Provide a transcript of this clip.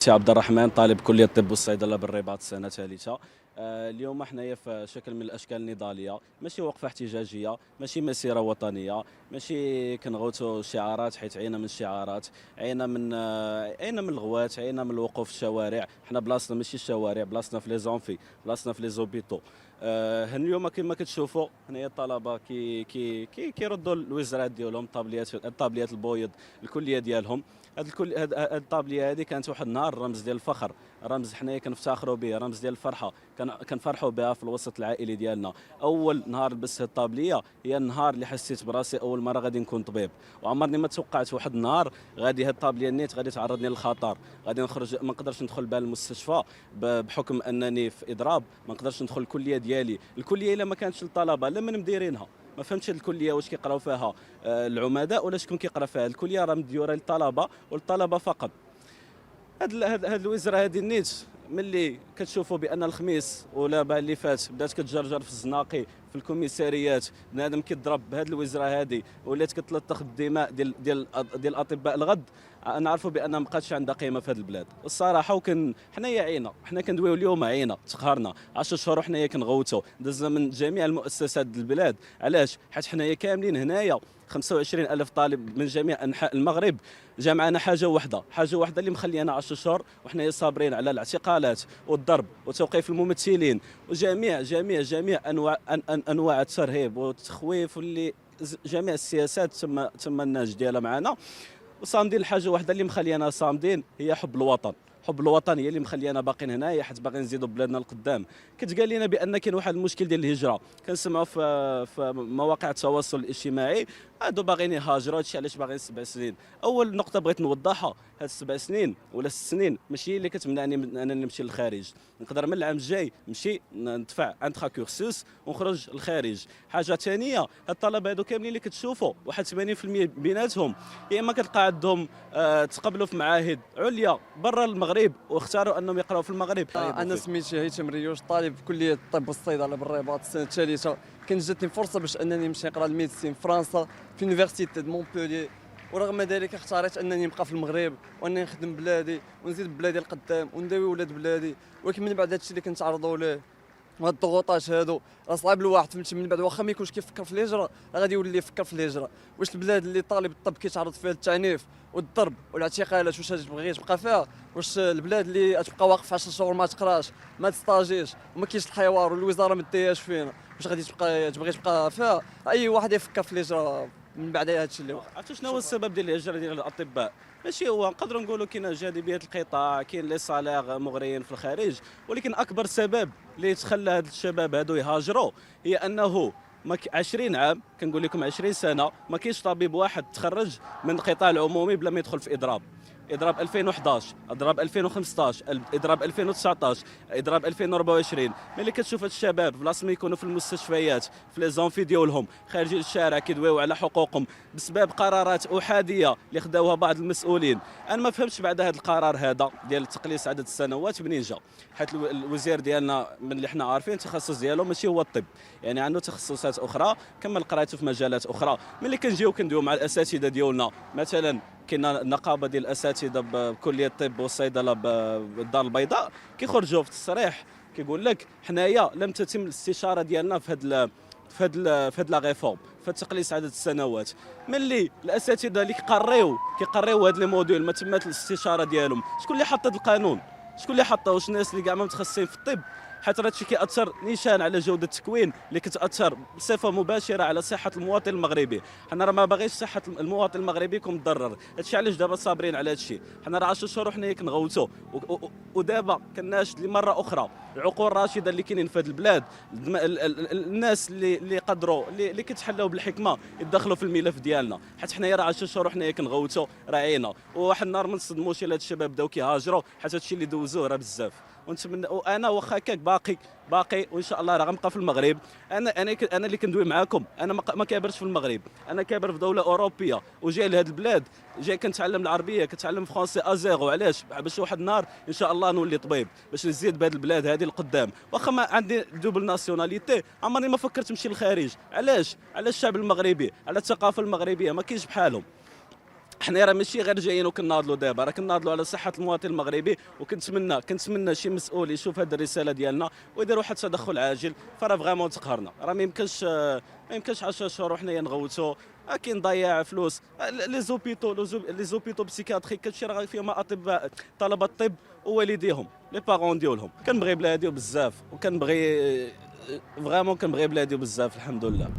سي عبد الرحمن، طالب كلية الطب والصيدلة بالرباط سنة ثالثة. اليوم حنايا في شكل من الاشكال النضاليه، ماشي وقفه احتجاجيه، ماشي مسيره وطنيه، ماشي كنغوتوا شعارات، حيت عينا من الشعارات، عينا من الغوات، عينا من الوقوف في الشوارع. حنا بلاصتنا ماشي الشوارع، بلاصتنا في لي زونفي، بلاصتنا في لي زوبيتو. اليوم كما كتشوفوا هنايا الطلبه كيردوا الوزارات ديالهم، الطابليات البويض، الكليه ديالهم. هاد الطابليه هذه كانت واحد النهار رمز ديال الفخر، رمز حنايا كنفتخروا به، رمز ديال الفرحه، كنفرحوا بها في الوسط العائلي ديالنا. اول نهار لبست الطابليه هي النهار اللي حسيت براسي اول مره غادي نكون طبيب، وعمرني ما توقعت واحد النهار غادي هاد الطابليه نيت غادي تعرضني للخطر، غادي نخرج ما نقدرش ندخل بها المستشفى بحكم انني في اضراب، ما نقدرش ندخل الكليه ديالي. الكليه الا ما كانتش للطلبه لا من مديرينها. ما فهمتش الكليه واش كيقراو فيها العمداء ولا شكون كيقرا فيها. الكليه راه مديوره للطلبه والطلبه فقط. هاد الوزره هذه نيت ملي كتشوفوا بان الخميس ولا بها اللي فات بدات كتجرجر في الزناقي في الكوميساريات، بنادم كيضرب بهذه الوزره هذه، ولات كتلطخ بالدماء ديال اطباء الغد. نعرفوا بان ما بقاتش عندها قيمه في هذه البلاد الصراحه. حنايا عينا، حنا كندويو اليوم عينا تقهرنا 10 شهور وحنايا كنغوتوا، دزنا من جميع المؤسسات ديال البلاد. علاش؟ حيت حنايا كاملين هنايا 25 ألف طالب من جميع أنحاء المغرب. جا معنا حاجة واحدة اللي مخلينا 10 شهور وحنا صابرين على الاعتقالات والضرب وتوقيف الممثلين وجميع جميع جميع أنواع الترهيب والتخويف، واللي جميع السياسات تم النهج ديالها معنا. وصامدين الحاجة واحدة اللي مخلينا صامدين، هي حب الوطن. حب الوطن هي اللي مخلينا باقيين هنايا، حيت باغيين نزيدوا بلادنا القدام. كتقال لنا بان كاين واحد المشكل ديال الهجره، كنسمعوا في مواقع التواصل الاجتماعي هادو باغيين يهاجروا. هادشي علاش باغيين 7 سنين. اول نقطه بغيت نوضحها، هاد 7 سنين ولا 6 سنين ماشي هي اللي كتمنعني من انني نمشي للخارج. نقدر من العام الجاي نمشي ندفع انترا كورسوس ونخرج للخارج. حاجه ثانيه، هاد الطلبه هادو كاملين اللي كتشوفوا واحد 80% بيناتهم يا اما كتلقى عندهم تقبلوا في معاهد عليا برا المغرب واختاروا انهم يقراوا في المغرب. انا سميتي هيثم ريوش، طالب في كليه الطب والصيدله بالرباط السنه الثالثه. كانت جاتني فرصه باش انني نمشي نقرا الميديسين في فرنسا في يونيفرسيتي دو مونبوليي، ورغم ذلك اختاريت انني نبقى في المغرب وانني نخدم بلادي ونزيد بلادي القدام ونداوي ولاد بلادي. ولكن من بعد هادشي اللي كنتعرضوا ليه وهاد الضغوطات هادو راه صعيب الواحد فهمتي من بعد، واخا ما يكونش كيفكر في الهجره راه غادي يولي يفكر في الهجره. واش البلاد اللي طالب الطب كيتعرض فيها للتعنيف والضرب والاعتقالات واش غادي تبقى فيها؟ واش البلاد اللي تبقى واقف 10 شهور ما تقراش ما تستاجيش وما كاينش الحوار والوزاره ما ديهاش فينا، واش غادي تبقى فيها؟ اي واحد يفكر في الهجره من بعد هادشي اللي وقع. عرفتوا شنو هو السبب ديال الهجره ديال الاطباء؟ ماشي هو، نقدروا نقولوا كاين جاذبيه القطاع، كاين لي صالير مغريين في الخارج، ولكن اكبر سبب اللي تخلى هاد الشباب هادو يهاجروا هي انه 20 عام، كنقول لكم 20 سنه، ما كاينش طبيب واحد تخرج من القطاع العمومي بلا ما يدخل في اضراب. اضراب 2011، اضراب 2015، اضراب 2019، اضراب 2024. ملي كتشوف هاد الشباب بلاصه ما يكونوا في المستشفيات في لي زونفي ديالهم خارجين للشارع كيدويو على حقوقهم بسبب قرارات احاديه اللي خداوها بعض المسؤولين. انا ما فهمتش بعد هذا القرار هذا ديال تقليص عدد السنوات منين جا، حيت الوزير ديالنا من اللي حنا عارفين التخصص ديالو ماشي هو الطب، يعني عنده تخصصات اخرى، كمل قرايته في مجالات اخرى. ملي كنجيو كندويو مع الاساتذه ديالنا، مثلا كاين النقابه ديال الاساتذه بكليه الطب والصيدله بالدار البيضاء، كيخرجوا في التصريح كيقول لك حنايا لم تتم الاستشاره ديالنا في هاد لا ريفورم، في تقليص عدد السنوات. ملي الاساتذه اللي كيقريو هاد لي موديول ما تمات الاستشاره ديالهم، شكون اللي حط هاد القانون؟ شكون اللي حطه؟ واش الناس اللي كاع ما متخصصين في الطب؟ حيت راه هادشي كيأثر نيشان على جوده التكوين اللي كتأثر بصفه مباشره على صحه المواطن المغربي. حنا راه ما باغيش صحه المواطن المغربي يكون مضرر، هادشي علاش دابا صابرين على هادشي. حنا راه 10 شهور وحنا كنغوتوا، ودابا كناشد لمره اخرى العقول الراشده اللي كاينين في هذه البلاد، الناس اللي قدروا اللي كيتحلوا بالحكمه يدخلوا في الملف ديالنا، حيت حنايا راه 10 شهور وحنا كنغوتوا راعينا. وواحد النهار ما نصدموش الا هاد الشباب بداو كيهاجروا، حيت هادشي اللي دوزوه راه بزاف. ونتمنى، وانا واخا هكاك باقي وان شاء الله راه غنبقى في المغرب. انا اللي كندوي معاكم، انا ما كابرش في المغرب، انا كابر في دوله اوروبيه وجاي لهاد البلاد، جاي كنتعلم العربيه، كنتعلم فرونسي ازيرو. علاش؟ باش واحد النهار ان شاء الله نولي طبيب، باش نزيد بهاد البلاد هذه القدام. واخا ما عندي دوبل ناسيوناليتي، عمرني ما فكرت نمشي للخارج. علاش؟ على الشعب المغربي، على الثقافه المغربيه، ما كاينش بحالهم. حنا راه ماشي غير جايين وكناضلوا دابا، راه كناضلوا على صحه المواطن المغربي، وكنتمنى شي مسؤول يشوف هذه الرساله ديالنا ويدير واحد التدخل عاجل. فراه فغيمون تقهرنا، راه ما يمكنش 10 شهور وحنايا نغوتوا. كاين ضياع فلوس. لي زوبيتو بسيكاتريك كلشي راه فيهم اطباء طلبه الطب ووالديهم لي بارون ديالهم. كنبغي بلادي بزاف، وكنبغي فريمون كنبغي بلادي بزاف الحمد لله.